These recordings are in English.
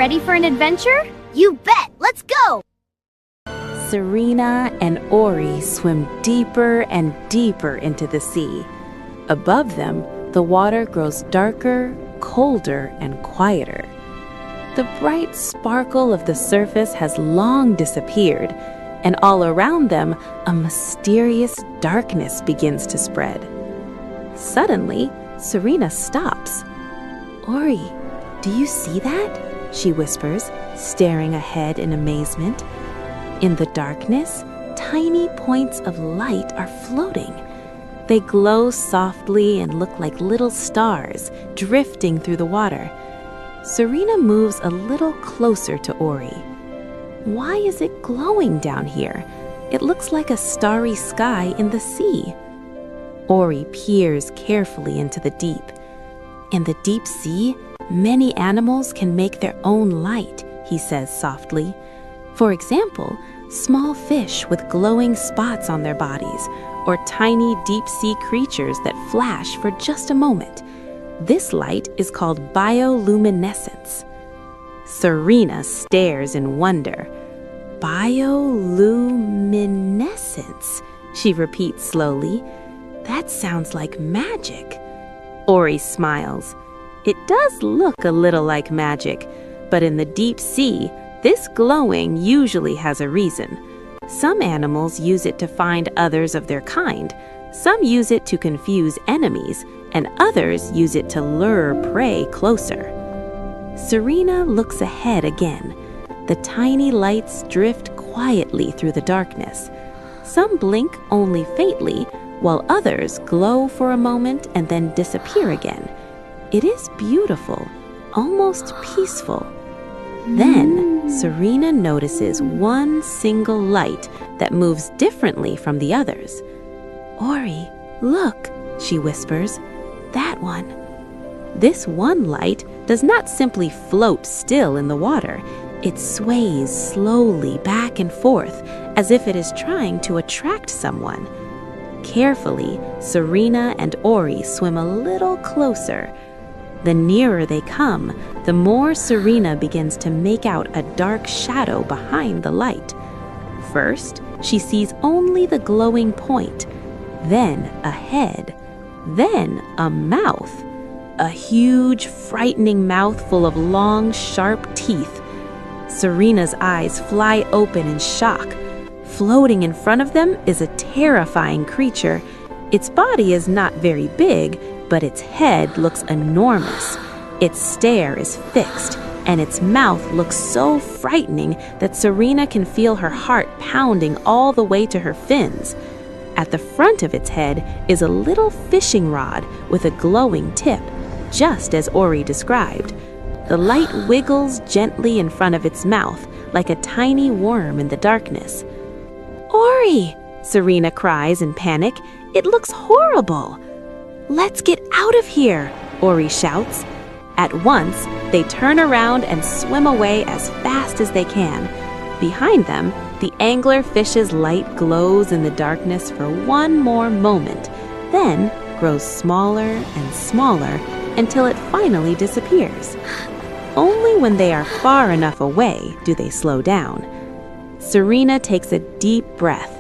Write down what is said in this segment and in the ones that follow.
Ready for an adventure? You bet! Let's go! Serina and Orry swim deeper and deeper into the sea. Above them, the water grows darker, colder, and quieter. The bright sparkle of the surface has long disappeared, and all around them, a mysterious darkness begins to spread. Suddenly, Serina stops. "Orry, do you see that?" she whispers, staring ahead in amazement. In the darkness, tiny points of light are floating. They glow softly and look like little stars drifting through the water. Serina moves a little closer to Orry. Why is it glowing down here? It looks like a starry sky in the sea. Orry peers carefully into the deep. In the deep sea, many animals can make their own light, he says softly. For example, small fish with glowing spots on their bodies, or tiny deep-sea creatures that flash for just a moment. This light is called bioluminescence. Serina stares in wonder. Bioluminescence, she repeats slowly. That sounds like magic. Orry smiles. It does look a little like magic, but in the deep sea, this glowing usually has a reason. Some animals use it to find others of their kind. Some use it to confuse enemies, and others use it to lure prey closer. Serina looks ahead again. The tiny lights drift quietly through the darkness. Some blink only faintly, while others glow for a moment and then disappear again. It is beautiful, almost peaceful. Then, Serina notices one single light that moves differently from the others. "Orry, look," she whispers. "That one." This one light does not simply float still in the water. It sways slowly back and forth, as if it is trying to attract someone. Carefully, Serina and Orry swim a little closer. The nearer they come, the more Serina begins to make out a dark shadow behind the light. First, she sees only the glowing point, then a head, then a mouth. A huge, frightening mouth full of long, sharp teeth. Serina's eyes fly open in shock. Floating in front of them is a terrifying creature. Its body is not very big, but its head looks enormous. Its stare is fixed, and its mouth looks so frightening that Serina can feel her heart pounding all the way to her fins. At the front of its head is a little fishing rod with a glowing tip, just as Orry described. The light wiggles gently in front of its mouth, like a tiny worm in the darkness. "Orry!" Serina cries in panic. "It looks horrible!" "Let's get out of here!" Orry shouts. At once, they turn around and swim away as fast as they can. Behind them, the anglerfish's light glows in the darkness for one more moment, then grows smaller and smaller until it finally disappears. Only when they are far enough away do they slow down. Serina takes a deep breath.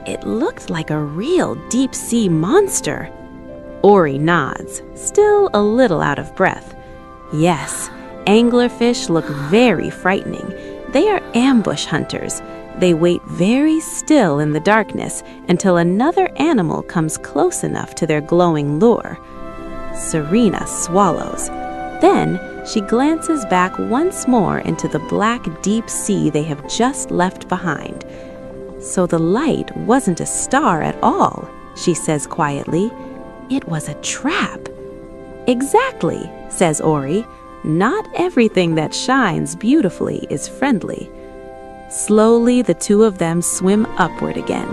It looked like a real deep-sea monster. Orry nods, still a little out of breath. Yes, anglerfish look very frightening. They are ambush hunters. They wait very still in the darkness until another animal comes close enough to their glowing lure. Serina swallows. Then she glances back once more into the black deep sea they have just left behind. "So the light wasn't a star at all," she says quietly. "It was a trap." "Exactly," says Orry. "Not everything that shines beautifully is friendly." Slowly, the two of them swim upward again.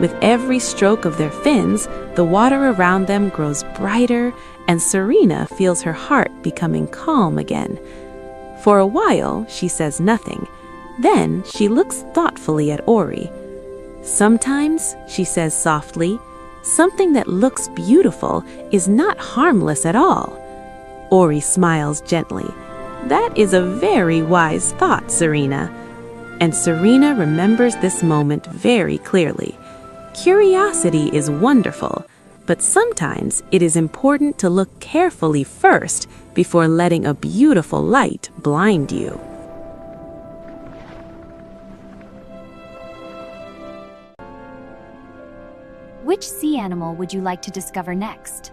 With every stroke of their fins, the water around them grows brighter, and Serina feels her heart becoming calm again. For a while, she says nothing. Then she looks thoughtfully at Orry. "Sometimes," she says softly, "something that looks beautiful is not harmless at all." Orry smiles gently. That is a very wise thought, Serina. And Serina remembers this moment very clearly. Curiosity is wonderful, but sometimes it is important to look carefully first before letting a beautiful light blind you. Which sea animal would you like to discover next?